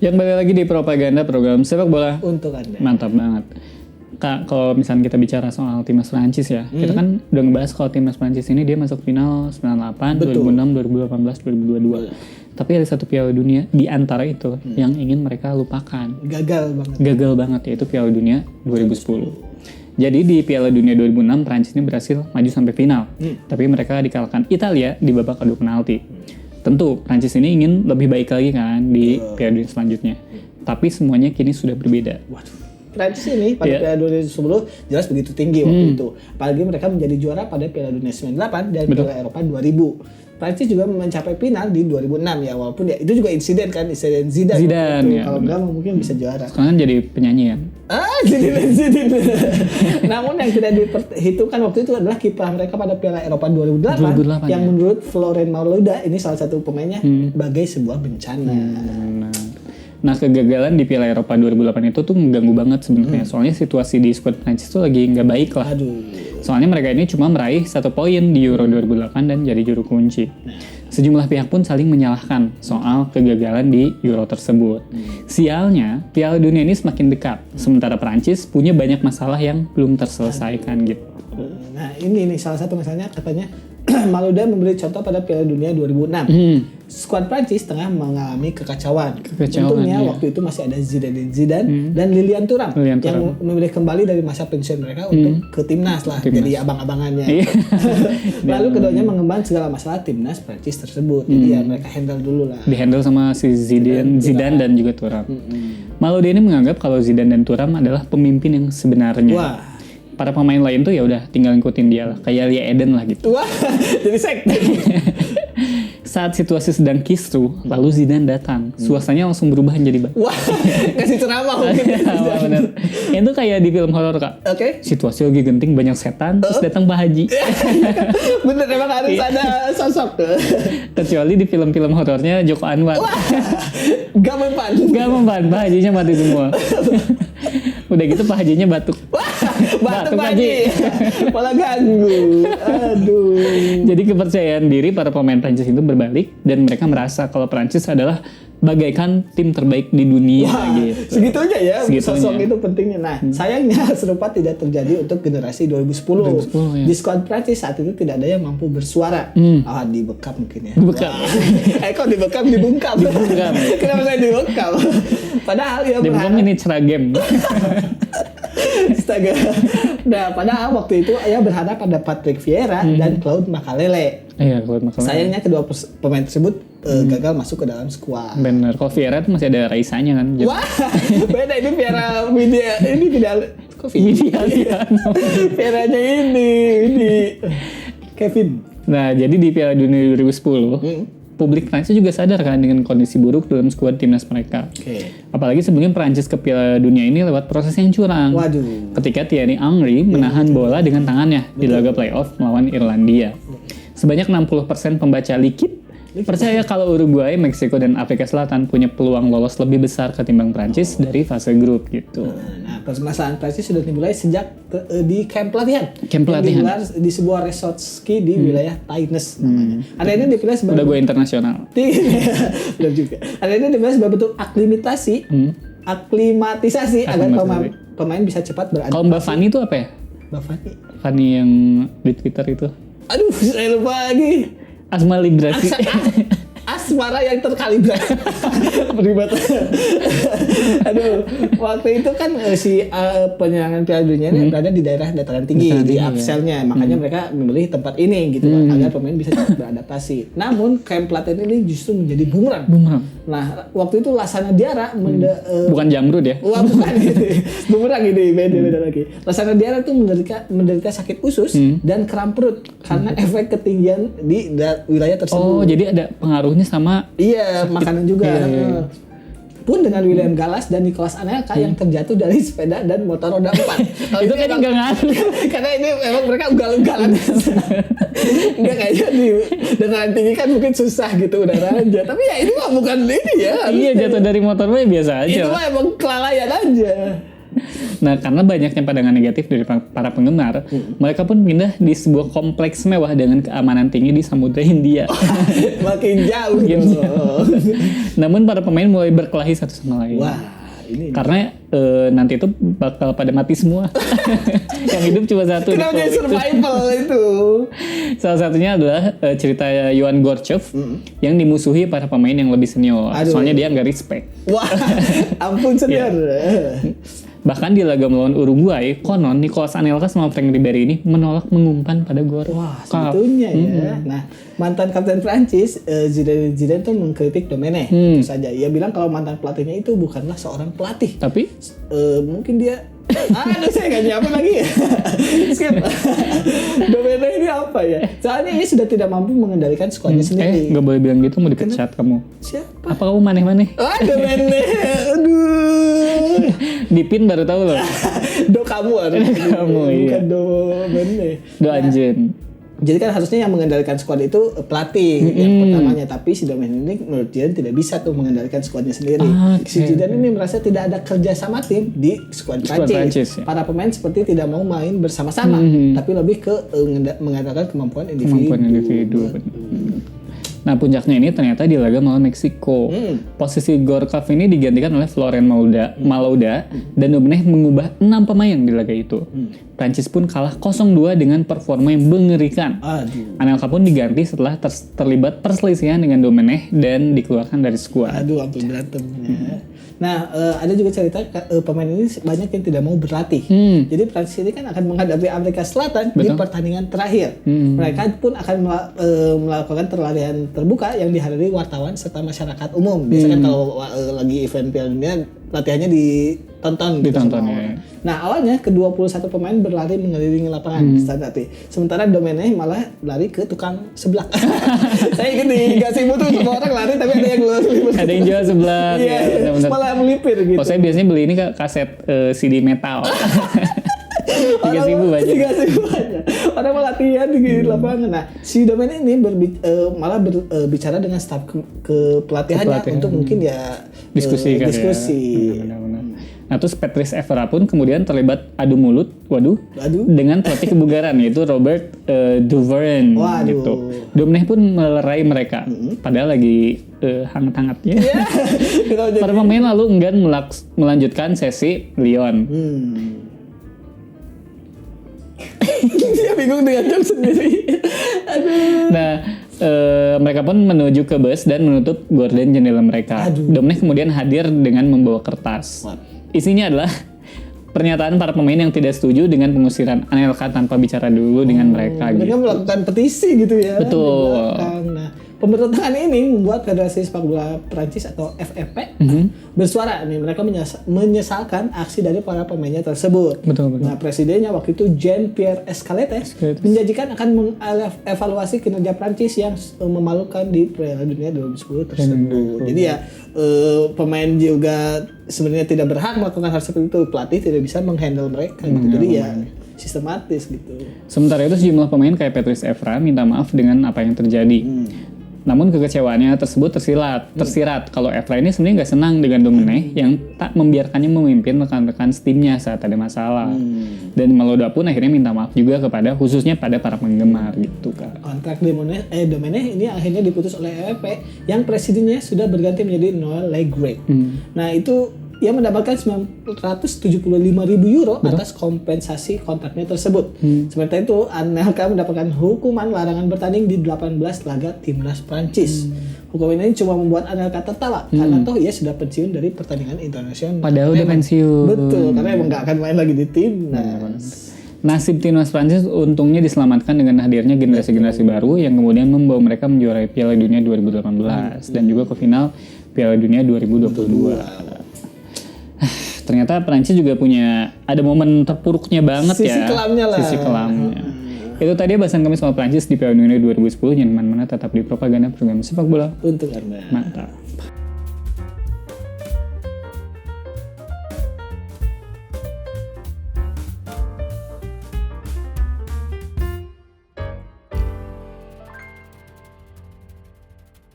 Yang balik lagi di propaganda program sepak bola. Untuk Anda. Mantap banget. Kak, kalau misalnya kita bicara soal timnas Prancis ya, kita kan udah ngebahas kalau timnas Prancis ini dia masuk final 98, Betul. 2006, 2018, 2022. Tapi ada satu Piala Dunia di antara itu yang ingin mereka lupakan. Gagal banget yaitu Piala Dunia 2010. Jadi di Piala Dunia 2006 Prancis ini berhasil maju sampai final. Tapi mereka dikalahkan Italia di babak adu penalti. Tentu Prancis ini ingin lebih baik lagi kan di Piala Dunia selanjutnya. Tapi semuanya kini sudah berbeda. Waduh. Prancis ini pada Piala Dunia 2010 jelas begitu tinggi waktu itu. Apalagi mereka menjadi juara pada Piala Dunia 98 dan Piala Eropa 2000. Prancis juga mencapai final di 2006 ya, walaupun ya itu juga insiden Zidane ya, kalau enggak mungkin bisa juara. Sekarang kan jadi penyanyi ya. Zidane. Namun yang tidak diperhitungkan waktu itu adalah kiprah mereka pada Piala Eropa 2008 yang menurut Florent Malouda ini salah satu pemainnya bagai sebuah bencana. Nah, kegagalan di Piala Eropa 2008 itu tuh mengganggu banget sebenarnya. Soalnya situasi di skuad Prancis tuh lagi nggak baik lah. Soalnya mereka ini cuma meraih 1 poin di Euro 2008 dan jadi juru kunci. Sejumlah pihak pun saling menyalahkan soal kegagalan di Euro tersebut. Sialnya, Piala Dunia ini semakin dekat. Sementara Prancis punya banyak masalah yang belum terselesaikan gitu. Nah, ini salah satu masalahnya katanya Malouda memberi contoh pada Piala Dunia 2006. Skuad Prancis tengah mengalami kekacauan. Untungnya waktu itu masih ada Zidane dan Lilian Thuram yang memilih kembali dari masa pensiun mereka untuk ke timnas lah, jadi abang-abangannya. Lalu keduanya mengembang segala masalah timnas Prancis tersebut. Jadi ya mereka handle dulu lah. Dihandle sama si Zidane dan juga Thuram. Malouda ini menganggap kalau Zidane dan Thuram adalah pemimpin yang sebenarnya. Wah. Para pemain lain tuh ya udah tinggal ngikutin dia lah, kayak Lia Eden lah gitu. Wah, jadi sekte. Saat situasi sedang kisruh, lalu Zidane datang. Suasananya langsung berubah menjadi baik. Wah, kasih ceramah mungkin. Bener. Itu kayak di film horor Kak. Oke. Situasi lagi genting, banyak setan, terus datang Pak Haji. Bener, emang harus ada sosok. Kecuali di film-film horornya Joko Anwar. Wah, gak mempan. Pak Hajinya mati semua. Udah gitu Pak Hajinya batuk. Batuk Haji. Malah ganggu. Aduh. Jadi kepercayaan diri para pemain Prancis itu berbalik dan mereka merasa kalau Prancis adalah bagaikan tim terbaik di dunia. Wah, gitu. Segitunya ya. Sosok itu pentingnya. Nah, sayangnya serupa tidak terjadi untuk generasi 2010 ya. Di skuad Prancis saat itu tidak ada yang mampu bersuara. Dibekap mungkin ya. Dibekap. Kok dibekap dibungkam. Kenapa saya dibekap? Padahal ya dibungkam ini seragam. Astaga. Nah, padahal waktu itu ia berharap pada Patrick Vieira dan Claude Makelele. Iya, Claude Makelele. Sayangnya kedua pemain tersebut gagal masuk ke dalam skuad. Bener, kalau Vieira itu masih ada Raisanya kan. Wah, beda ini Vieira Widya, ini tidak kok Vieiranya ini Kevin. Nah, jadi di Piala Dunia 2010 publik Prancis juga sadar kan dengan kondisi buruk dalam skuad timnas mereka. Apalagi sebelumnya Prancis ke Piala Dunia ini lewat proses yang curang. Waduh. Ketika Thierry Henry menahan bola dengan tangannya di laga playoff melawan Irlandia. Sebanyak 60% pembaca Likit percaya kalau Uruguay, Meksiko, dan Afrika Selatan punya peluang lolos lebih besar ketimbang Prancis dari fase grup gitu. Nah, permasalahan Prancis sudah dimulai sejak di camp pelatihan. Digelar di sebuah resort ski di wilayah Taines namanya. Ada ini dipilih sebagai udah gue internasional. Benar juga. Ada ini dipilih sebagai bentuk aklimatisasi agar pemain bisa cepat beradaptasi. Kalau Mbak Fani itu apa ya? Mbak Fani? Fani yang di Twitter itu. Aduh, saya lupa lagi. Asma librasi. Asmara yang terkalibrasi. Berlibat. Aduh, waktu itu kan si penyerangan Piala Dunia ini berada di daerah dataran tinggi di Apselnya, makanya mereka memilih tempat ini gitu agar pemain bisa cepat beradaptasi. Namun camp pelatihan ini justru menjadi bumerang. Nah, waktu itu Lassana Diarra bukan Jamrud ya? Wah, bukan gitu. Bumerang ini beda lagi. Lassana Diarra itu menderita sakit usus dan kram perut karena efek ketinggian di wilayah tersebut. Oh, jadi ada pengaruhnya sama makanan juga. Pun dengan William Gallas dan Nicolas Anelka yang terjatuh dari sepeda dan motor roda 4. Itu kan enggak ngaruh. Karena ini memang mereka ugal-ugalan. Enggak kayaknya di dataran tinggi kan mungkin susah gitu udara aja. Tapi ya ini mah bukan ini ya. Iya, jatuh dari motor biasa aja. Itu mah emang kelalaian aja. Nah, karena banyaknya pandangan negatif dari para penggemar, mereka pun pindah di sebuah kompleks mewah dengan keamanan tinggi di Samudra Hindia. Makin jauh. Makin dong. jauh. Namun para pemain mulai berkelahi satu sama lain. Wah, ini. Karena nanti itu bakal pada mati semua. Yang hidup cuma satu. Kenapa jadi survival itu? Salah satunya adalah cerita Yohan Gorchov yang dimusuhi para pemain yang lebih senior. Aduh. Soalnya dia nggak respect. Wah, ampun senior. Bahkan di laga melawan Uruguay, konon Nicolas Anelka sama Frank Ribery ini menolak mengumpan pada gor. Wah, sebetulnya ya. Nah, mantan kapten Prancis Zidane tuh mengkritik Domenech. Itu saja. Ia bilang kalau mantan pelatihnya itu bukanlah seorang pelatih. Tapi mungkin dia aduh, saya nggak nyampe lagi. Skip. Domenech ini apa ya? Soalnya ia sudah tidak mampu mengendalikan skuadnya sendiri. nggak boleh bilang gitu, mau dipecat kamu. Siapa? Apa kamu maneh-maneh? Domenech. Aduh. Dipin baru tahu loh. Do kamu harus. Kamu, iya. Bukan Domenech. Do anjen. Jadi kan harusnya yang mengendalikan skuad itu pelatih yang pertamanya, tapi si Domenech ini menurut Zidane tidak bisa tuh mengendalikan skuadnya sendiri. Si Zidane ini merasa tidak ada kerja sama tim di skuad Prancis. Ya. Para pemain seperti tidak mau main bersama-sama, tapi lebih ke mengandalkan kemampuan individu. Nah, puncaknya ini ternyata di laga melawan Meksiko. Posisi Gorkov ini digantikan oleh Florent Malouda dan Domenech mengubah 6 pemain di laga itu. Prancis pun kalah 0-2 dengan performa yang mengerikan. Anelka pun diganti setelah terlibat perselisihan dengan Domenech dan dikeluarkan dari skuad. Aduh, hampir berantem. Nah, ada juga cerita pemain ini banyak yang tidak mau berlatih. Jadi Prancis ini kan akan menghadapi Amerika Selatan di pertandingan terakhir. Mereka pun akan melakukan perlarian terbuka yang dihadiri wartawan serta masyarakat umum. Biasanya kan kalau lagi event Piala Dunia latihannya ditonton ya. Nah, awalnya ke-21 pemain berlari mengelilingi lapangan standarti. Sementara Domenech malah lari ke tukang seblak. Saya ingat di Gasibu tuh semua orang lari tapi ada yang melipir. Ada yang jual seblak. Iya, malah melipir gitu. Saya biasanya beli ini kaset CD metal. 3.000 banyak. Orang mau latihan di lapangan. Nah, si Domenech ini malah berbicara dengan staf kepelatihannya untuk mungkin ya diskusi. Ya. Benar. Nah, terus Patrice Evra pun kemudian terlibat adu mulut, dengan pelatih kebugaran yaitu Robert Duveren gitu. Domenech pun melerai mereka, padahal lagi hangat-hangatnya. Para pemain lalu enggan melanjutkan sesi Lyon. Dia bingung dengan jam sendiri. Nah, mereka pun menuju ke bus dan menutup gorden jendela mereka. Domenech kemudian hadir dengan membawa kertas. Isinya adalah pernyataan para pemain yang tidak setuju dengan pengusiran Anelka tanpa bicara dulu dengan mereka. Mereka melakukan petisi gitu ya. Betul. Nah, pemberontakan ini membuat Federasi Sepak Bola Prancis atau FFP bersuara nih. Mereka menyesalkan aksi dari para pemainnya tersebut. Betul. Nah, presidennya waktu itu Jean-Pierre Escalette menjanjikan akan mengevaluasi kinerja Prancis yang memalukan di Piala Dunia 2010 tersebut. Jadi ya pemain juga sebenarnya tidak berhak melakukan hal seperti itu. Pelatih tidak bisa menghandle mereka gitu. Jadi ya sistematis gitu. Sementara itu sejumlah pemain kayak Patrice Evra minta maaf dengan apa yang terjadi. Namun kekecewaannya tersebut tersirat kalau Evra ini sebenarnya nggak senang dengan Domenech yang tak membiarkannya memimpin rekan-rekan timnya saat ada masalah. Dan Malouda pun akhirnya minta maaf juga khususnya pada para penggemar gitu kan. Kontrak Domenech ini akhirnya diputus oleh FFP yang presidennya sudah berganti menjadi Noël Le Graët. Nah, itu ia mendapatkan 975.000 euro atas kompensasi kontraknya tersebut. Sementara itu, Anelka mendapatkan hukuman larangan bertanding di 18 laga timnas Prancis. Hukuman ini cuma membuat Anelka tertawa karena toh ia sudah pensiun dari pertandingan internasional. Padahal udah pensiun. Betul, karena emang gak akan main lagi di timnas. Nasib timnas Prancis untungnya diselamatkan dengan hadirnya generasi-generasi baru yang kemudian membawa mereka menjuarai Piala Dunia 2018 dan juga ke final Piala Dunia 2022. Ternyata Prancis juga ada momen terpuruknya banget Sisi kelamnya lah. Sisi kelamnya. Itu tadi bahasan kami soal Prancis di Piala Dunia 2010. Jangan kemana-mana, tetap di Propaganda Program Sepak Bola untuk Anda. Mantap.